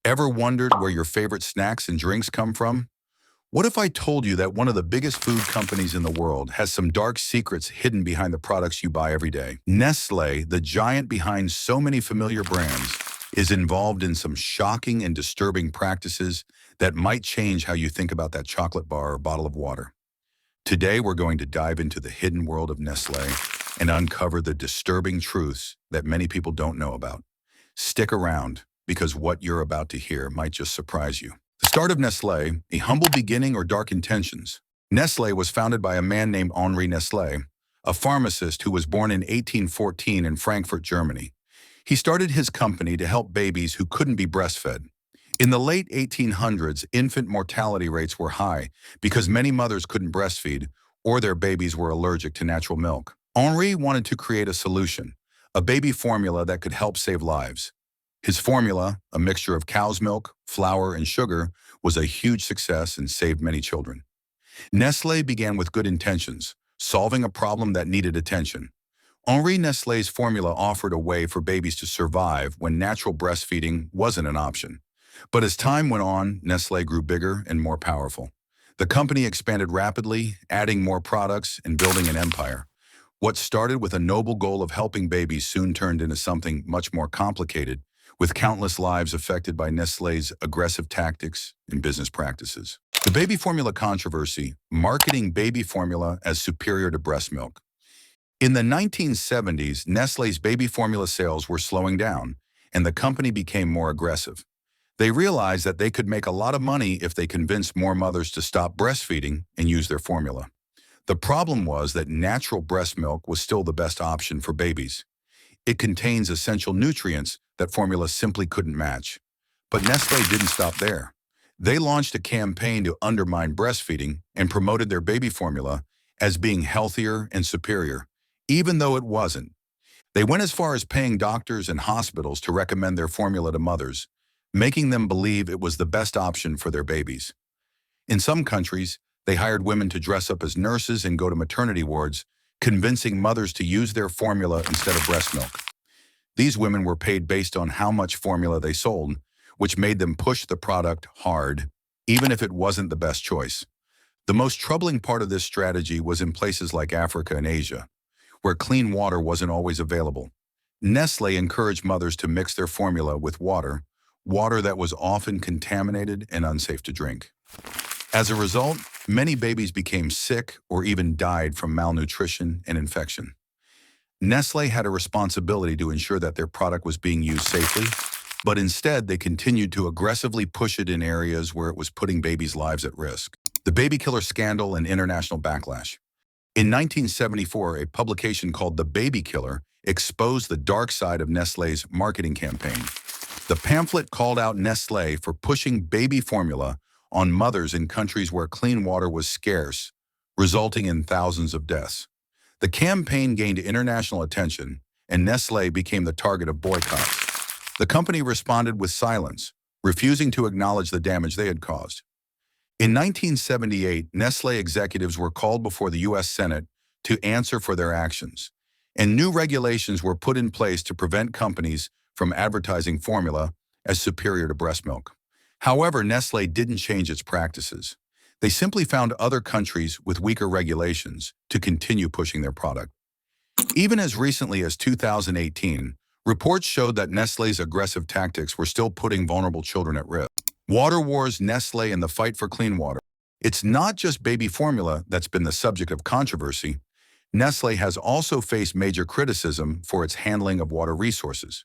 Ever wondered where your favorite snacks and drinks come from? What if I told you that one of the biggest food companies in the world has some dark secrets hidden behind the products you buy every day? Nestle, the giant behind so many familiar brands, is involved in some shocking and disturbing practices that might change how you think about that chocolate bar or bottle of water. Today, we're going to dive into the hidden world of Nestle and uncover the disturbing truths that many people don't know about. Stick around, because what you're about to hear might just surprise you. The start of Nestlé, a humble beginning or dark intentions. Nestlé was founded by a man named Henri Nestlé, a pharmacist who was born in 1814 in Frankfurt, Germany. He started his company to help babies who couldn't be breastfed. In the late 1800s, infant mortality rates were high because many mothers couldn't breastfeed or their babies were allergic to natural milk. Henri wanted to create a solution, a baby formula that could help save lives. His formula, a mixture of cow's milk, flour, and sugar, was a huge success and saved many children. Nestlé began with good intentions, solving a problem that needed attention. Henri Nestlé's formula offered a way for babies to survive when natural breastfeeding wasn't an option. But as time went on, Nestlé grew bigger and more powerful. The company expanded rapidly, adding more products and building an empire. What started with a noble goal of helping babies soon turned into something much more complicated, with countless lives affected by Nestlé's aggressive tactics and business practices. The baby formula controversy, marketing baby formula as superior to breast milk. In the 1970s, Nestlé's baby formula sales were slowing down, and the company became more aggressive. They realized that they could make a lot of money if they convinced more mothers to stop breastfeeding and use their formula. The problem was that natural breast milk was still the best option for babies. It contains essential nutrients that formula simply couldn't match. But Nestlé didn't stop there. They launched a campaign to undermine breastfeeding and promoted their baby formula as being healthier and superior, even though it wasn't. They went as far as paying doctors and hospitals to recommend their formula to mothers, making them believe it was the best option for their babies. In some countries, they hired women to dress up as nurses and go to maternity wards, convincing mothers to use their formula instead of breast milk. These women were paid based on how much formula they sold, which made them push the product hard, even if it wasn't the best choice. The most troubling part of this strategy was in places like Africa and Asia, where clean water wasn't always available. Nestlé encouraged mothers to mix their formula with water that was often contaminated and unsafe to drink. As a result, many babies became sick or even died from malnutrition and infection. Nestlé had a responsibility to ensure that their product was being used safely, but instead they continued to aggressively push it in areas where it was putting babies' lives at risk. The baby killer scandal and international backlash. In 1974, a publication called The Baby Killer exposed the dark side of Nestlé's marketing campaign. The pamphlet called out Nestlé for pushing baby formula on mothers in countries where clean water was scarce, resulting in thousands of deaths. The campaign gained international attention, and Nestlé became the target of boycotts. The company responded with silence, refusing to acknowledge the damage they had caused. In 1978, Nestlé executives were called before the U.S. Senate to answer for their actions, and new regulations were put in place to prevent companies from advertising formula as superior to breast milk. However, Nestlé didn't change its practices. They simply found other countries with weaker regulations to continue pushing their product. Even as recently as 2018, reports showed that Nestlé's aggressive tactics were still putting vulnerable children at risk. Water wars, Nestlé, and the fight for clean water. It's not just baby formula that's been the subject of controversy. Nestlé has also faced major criticism for its handling of water resources.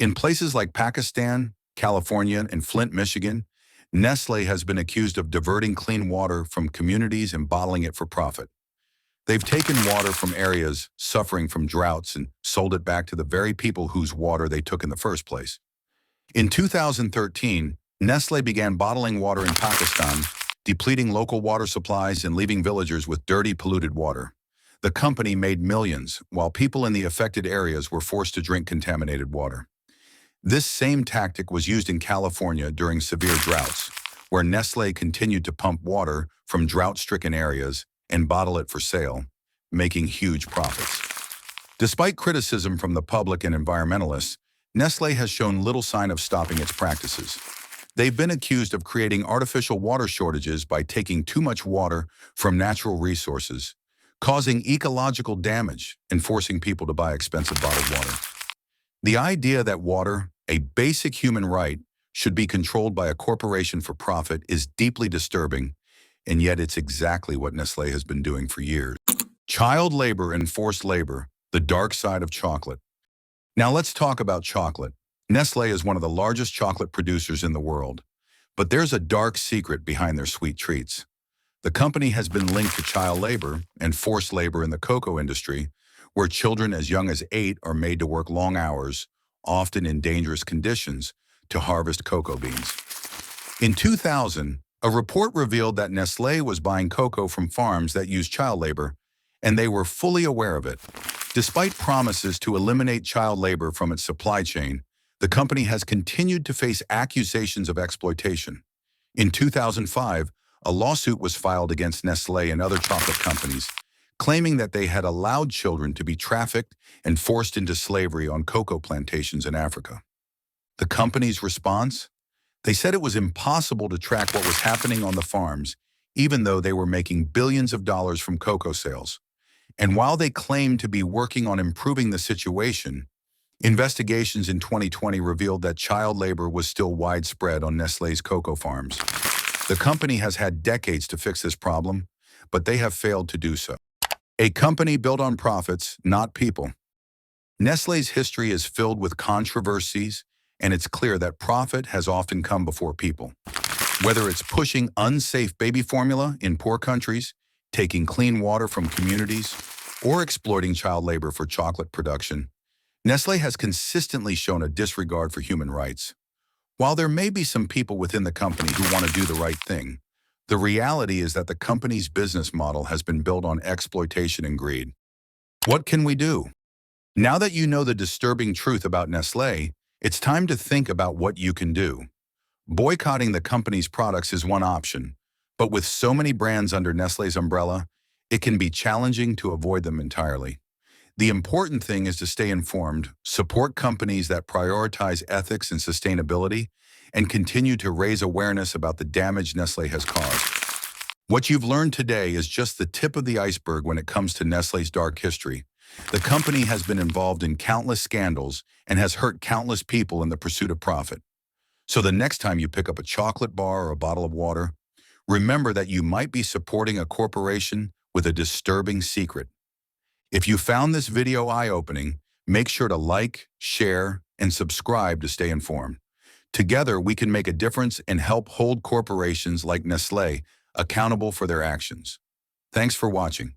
In places like Pakistan, California, and Flint, Michigan, Nestlé has been accused of diverting clean water from communities and bottling it for profit. They've taken water from areas suffering from droughts and sold it back to the very people whose water they took in the first place. In 2013, Nestlé began bottling water in Pakistan, depleting local water supplies and leaving villagers with dirty, polluted water. The company made millions, while people in the affected areas were forced to drink contaminated water. This same tactic was used in California during severe droughts, where Nestlé continued to pump water from drought-stricken areas and bottle it for sale, making huge profits. Despite criticism from the public and environmentalists, Nestlé has shown little sign of stopping its practices. They've been accused of creating artificial water shortages by taking too much water from natural resources, causing ecological damage and forcing people to buy expensive bottled water. The idea that water, a basic human right, should be controlled by a corporation for profit is deeply disturbing, and yet it's exactly what Nestlé has been doing for years. Child labor and forced labor, the dark side of chocolate. Now let's talk about chocolate. Nestlé is one of the largest chocolate producers in the world, but there's a dark secret behind their sweet treats. The company has been linked to child labor and forced labor in the cocoa industry, where children as young as 8 are made to work long hours, often in dangerous conditions, to harvest cocoa beans. In 2000, a report revealed that Nestlé was buying cocoa from farms that used child labor, and they were fully aware of it. Despite promises to eliminate child labor from its supply chain, the company has continued to face accusations of exploitation. In 2005, a lawsuit was filed against Nestlé and other chocolate companies, claiming that they had allowed children to be trafficked and forced into slavery on cocoa plantations in Africa. The company's response? They said it was impossible to track what was happening on the farms, even though they were making billions of dollars from cocoa sales. And while they claimed to be working on improving the situation, investigations in 2020 revealed that child labor was still widespread on Nestlé's cocoa farms. The company has had decades to fix this problem, but they have failed to do so. A company built on profits, not people. Nestlé's history is filled with controversies, and it's clear that profit has often come before people. Whether it's pushing unsafe baby formula in poor countries, taking clean water from communities, or exploiting child labor for chocolate production, Nestlé has consistently shown a disregard for human rights. While there may be some people within the company who want to do the right thing, the reality is that the company's business model has been built on exploitation and greed. What can we do? Now that you know the disturbing truth about Nestlé, it's time to think about what you can do. Boycotting the company's products is one option, but with so many brands under Nestlé's umbrella, it can be challenging to avoid them entirely. The important thing is to stay informed, support companies that prioritize ethics and sustainability, and continue to raise awareness about the damage Nestlé has caused. What you've learned today is just the tip of the iceberg when it comes to Nestlé's dark history. The company has been involved in countless scandals and has hurt countless people in the pursuit of profit. So the next time you pick up a chocolate bar or a bottle of water, remember that you might be supporting a corporation with a disturbing secret. If you found this video eye-opening, make sure to like, share, and subscribe to stay informed. Together, we can make a difference and help hold corporations like Nestlé accountable for their actions. Thanks for watching.